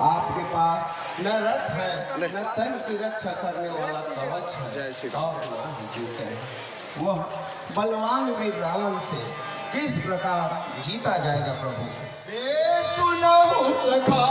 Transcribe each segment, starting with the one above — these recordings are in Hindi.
आपके पास न रथ है न तन की रक्षा करने वाला कवच है जय श्री और न ही जीते हैं। वह बलवान वीर रावण से किस प्रकार जीता जाएगा प्रभु? सुनो सखा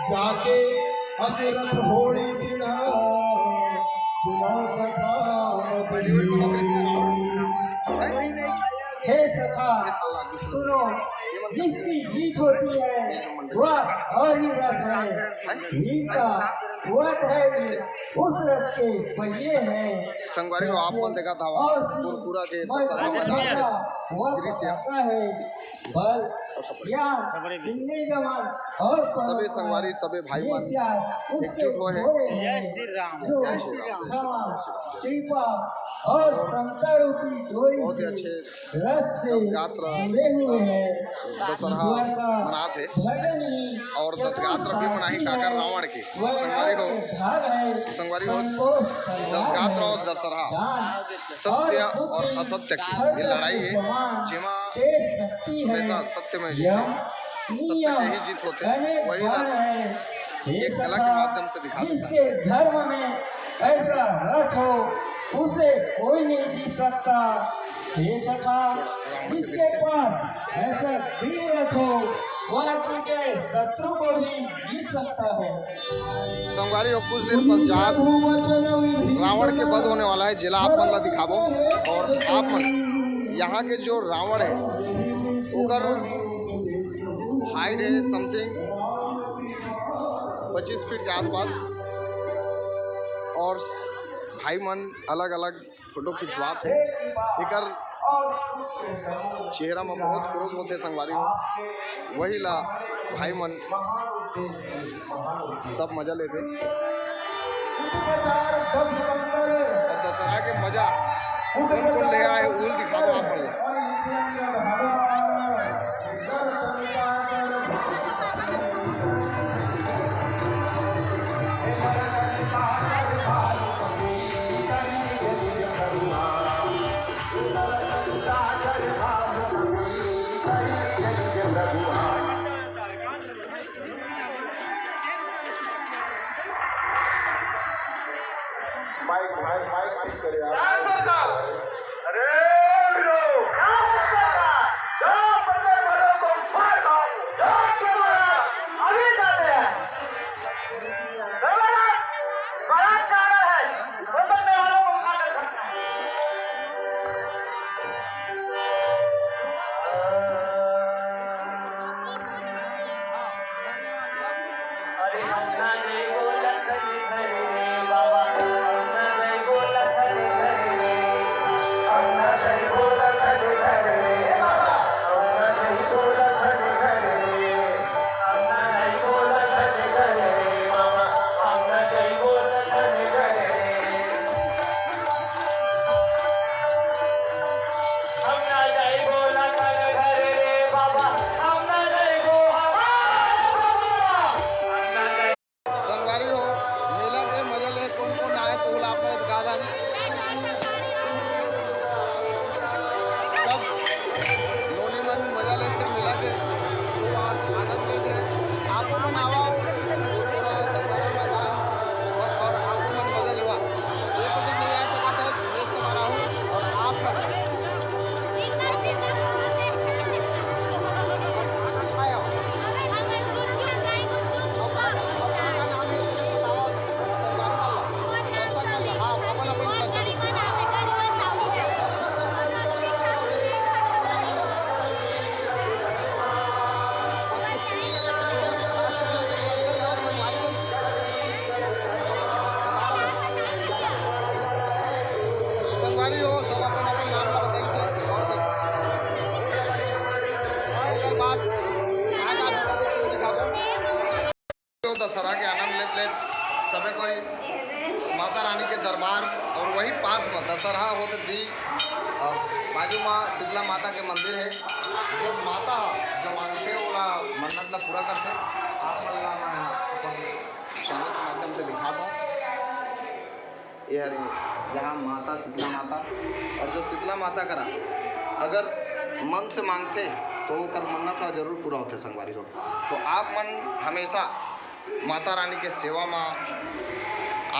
जाके असुरथ होड़ी दृढ़ सुनो सखा। हे सखा सुनो, जिसकी जीत होती है वह और ही रथ है। वीर का वध है, उस रथ के पहिए हैं। संगवारी को आपने देखा था पूरा के दृश्य है बल ज्ञान निगमन और सभी संगवारी सभी भाई मान एकजुट हुए हैं। जय श्री राम, जय श्री राम। कृपा और शंकर रूपी डोरी बहुत ही अच्छे रस से जुड़े हुए हैं। दशहरा मना थे और दशगात्र भी मनाही काकर रावण के संगवारी हो दशगात्र और दशहरा सत्य और असत्य की ये लड़ाई है जिमा हमेशा सत्य में जीते, सत्य के ही जीत होते हैं। वही एक कला के माध्यम से दिखा जिसके धर्म में ऐसा रथ हो उसे कोई नहीं जीत सकता। हे सखा, जिसके पास ऐसा वीर रथ हो वह तुझे शत्रु को भी जीत सकता है। संगवारी हो कुछ देर पश्चात रावण के वध होने वाला है। जिला आप मन ला दिखाबो और आप मन यहाँ के जो रावण है ओकर हाइट है समथिंग 25 फीट के आसपास और भाई मन अलग अलग फोटो खिंचवात है। एकर चेहरा में बहुत क्रोध होते संगवारी हो वही ला भाई मन सब मजा लेते और दशहरा के मजा उनको ले आए उल दिखाओ आप मन। संगवारी हो मेला के मजा ले कौन कौन आए तो बोला आपने दिखा था सब लोनी मन मजा लेते मेला के आनंद लेते आपको मन आवा और आपको मन मजा लेवा ये तो नहीं आ सका था सुरेश तुम्हारा हूँ और आप संगवारी हो सब अपन अपन नाम का बताइए और बाद आज आप बता दो दिखाओ तो दशहरा के आनंद लेते सबे कोई माता रानी के दरबार और वही पास में दशहरा होते दी बाजू में शीतला माता के मंदिर है जो माता जो मांगते ओला मन्नत ला पूरा करते आप मल्ला मैं अपन चैनल के माध्यम से दिखाता हूँ ये हरे यहाँ माता शीतला माता और जो शीतला माता करा अगर मन से मांगते तो वो कर मन्नत जरूर पूरा होते संगवारी हो तो आप मन हमेशा माता रानी के सेवा में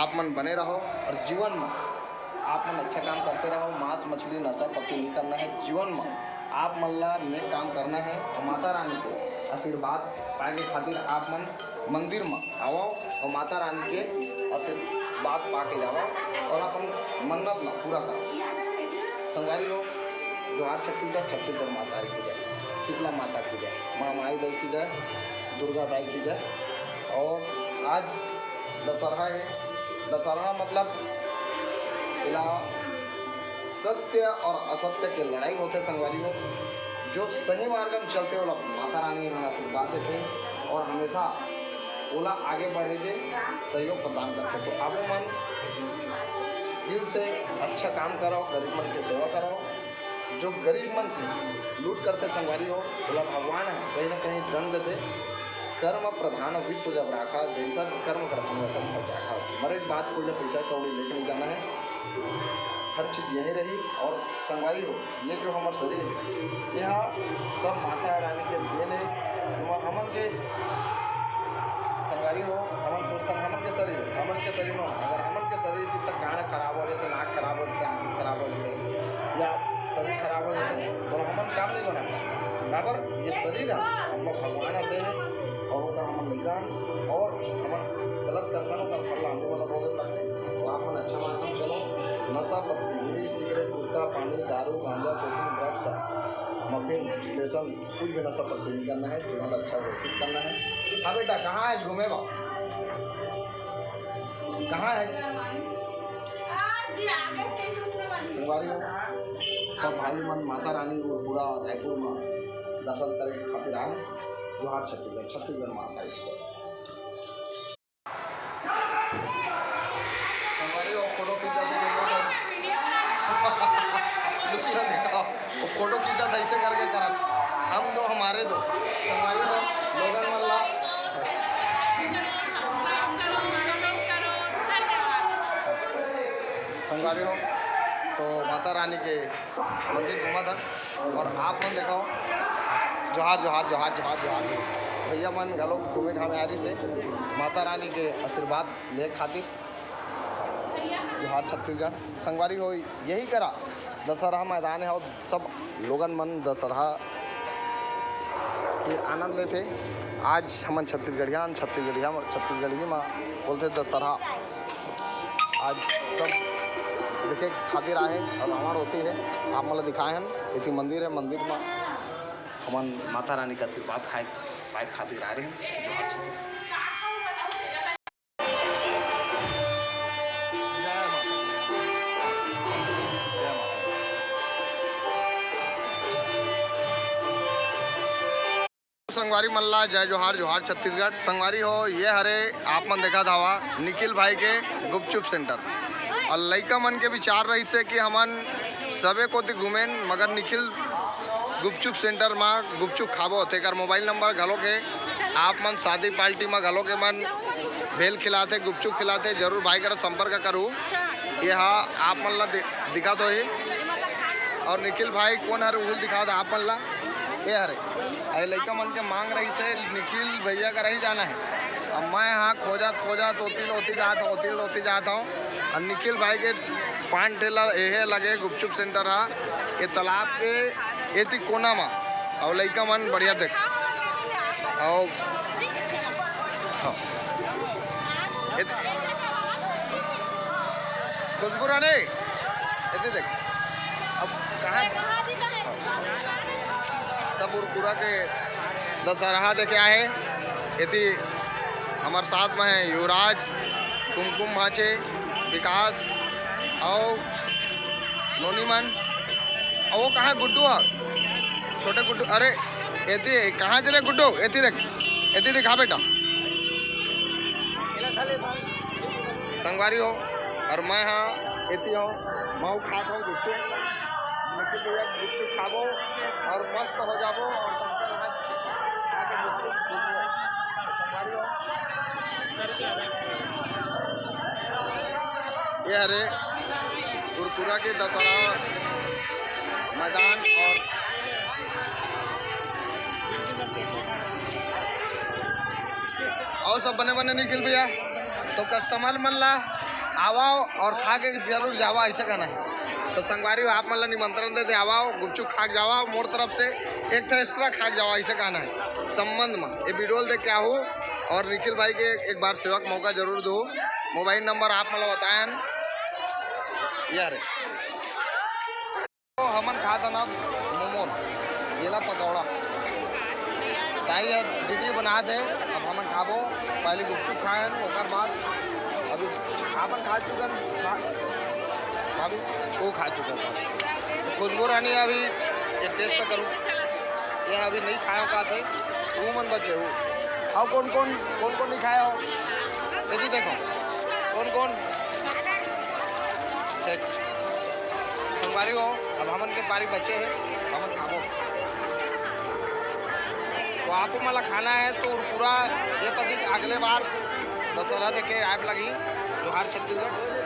आप मन बने रहो और जीवन में आप मन अच्छा काम करते रहो मांस मछली नशा पत्ती नहीं करना है जीवन में आप मन ला नेक काम करना है और माता रानी को आशीर्वाद पाए के खातिर आप मन मंदिर में आओ और माता रानी के आशीर्वाद पा के जाओ और अपन मन्नत ला पूरा करो संगवारी लोग जो आज छत्तीसगढ़ माता की जाए शीतला माता की जाए माँ माई बाई की जाए दुर्गा बाई की जाए और आज दशहरा है दशहरा मतलब इला सत्य और असत्य के लड़ाई होते संगवारी हो जो सही मार्ग में चलते वो माता रानी यहाँ आशीर्वाद देते और हमेशा ओला आगे बढ़े दे सहयोग प्रदान करते तो आप मन दिल से अच्छा काम करो गरीब मन की सेवा करो जो गरीब मन से लूट करते संगवारी हो बोला भगवान है कहीं ना कहीं दंड देते कर्म प्रधान विश्व जब राखा जैसा कर्म करता वैसा फल चाखा मरे बात कोई ना पैसा कौड़ी लेके नहीं जाना है हर चीज़ यही रही और संगवारी हो ये जो हमारे शरीर यह सब माता रानी के देन है हमन के संगवारी हो हमन सोचता हमन के शरीर में अगर हमन के शरीर तक कान खराब हो जाए तो नाक खराब हो जाते आँखें खराब हो जाते या शरीर खराब हो जाते तो हमन काम नहीं बना बराबर ये शरीर है हम लोग भगवान आते हैं और वो हमन निकाल और हमन गलत करता का फल हम लोग भोगे पाते तो आप मन अच्छा माध्यम चलो नशा पत्ती बीड़ी सिगरेट गुटखा पानी दारू गांजा कोकीन ड्रग्स मफिन स्टेशन कुछ भी नशा पत्ती नहीं करना है जीवन अच्छा व्यतीत करना है हाँ बेटा कहाँ है घूमेगा कहाँ है संगवारी हो सब भाई मन माता रानी को पूरा रायपुर में दर्शन करे खातिर आए जोहार छत्तीसगढ़ माता संगवारी हो फोटो खींचा देखा वो फोटो खींचा था ऐसे करके करा हम दो हमारे दो संगवारी हो लोगन मल्ला संगवारी हो तो माता रानी के मंदिर घूमा था और आप मन देखो जोहार भैया मन गलो घूमे ठामे आरी से माता रानी के आशीर्वाद ले खातिर जोहार छत्तीसगढ़ संगवारी हो यही करा दशहरा मैदान है और सब लोगन मन दशहरा के आनंद लेते आज हमन छत्तीसगढ़िया में बोलते दशहरा आज सब देखे खातिर आए और रावण होती है आप मतलब दिखाए हैं इतनी मंदिर है मंदिर में हमन माता रानी का आशीर्वाद पाए खातिर आ रहे हैं संगवारी मल्ला जय जोहार छत्तीसगढ़ संगवारी हो ये हरे आप मन देखा धावा निखिल भाई के गुपचुप सेंटर और लइका मन के विचार रही से कि हमन सबे को घूमेन मगर निखिल गुपचुप सेंटर में गुपचुप खाबो तेकर मोबाइल नंबर घलो के आप मन शादी पार्टी में घलो के मन भेल खिलाते गुपचुप खिलाते जरूर भाई कर संपर्क करूँ। यह आप मन ला दिखा दो ही और निखिल भाई कौन हर उल दिखा दो आप मन ला ये हरे अरे लड़का मन के मांग रही से निखिल भैया का रही जाना है। अब मैं यहाँ खोजा होती जाता हूँ और निखिल भाई के 5 ठेला यह लगे गुपचुप सेंटर हा ये तालाब के एति कोना में और लड़का मन बढ़िया देख और खुशबू रानी एति देख अब कहाँ सब उर्कुरा के दशहरा देखे आए एति हमारे साथ में है युवराज कुमकुम भाचे विकास और नोनीमन और वो कहाँ गुड्डू छोटे गुड्डू अरे एती कहाँ चले गुड्डू एती देख एती दिखा बेटा संगवारी हो और मैं हाँ एती हूँ मैं खाता हूँ गुपचुप गुपचुप खाबो और मस्त हो जाबो और शंकर हाथ आके गुपचुप संगवारी हो ये हरे कुरकुरा के दशहरा मैदान और सब बने निखिल भैया तो कस्टमर मन ला आवाओ और खा के जरूर जावा ऐसा कहना है। तो संगवारी आप मन ला निमंत्रण दे आवाओ गुपचुप खा के जावा मोर तरफ से एक एक्स्ट्रा खा के जावा ऐसा कहना है संबंध में ये वीडियो देख के आहू और निखिल भाई के एक बार सेवा का मौका जरूर दो। मोबाइल नंबर आप मतलब बताएं यार तो हमन खाता ना मोमोज येला पकौड़ा ताई दीदी बना दे अब हमन खाबो पहले गुपचुप खाए ओकर बाद अभी आपन खा चुकन भाभी वो खा चुकन खुशबू रानी अभी ये टेस्ट करूँ ये अभी नहीं खाए का थे वो मन बचे हो और कौन कौन नहीं खाया हो यदि देखो कौन ठीक संगवारी हो अब हमन के पारी बचे हैं हमन खाबो तो आपको मला खाना है तो पूरा ये पति अगले बार दशहरा देखे आप लगी जोहार छत्तीसगढ़।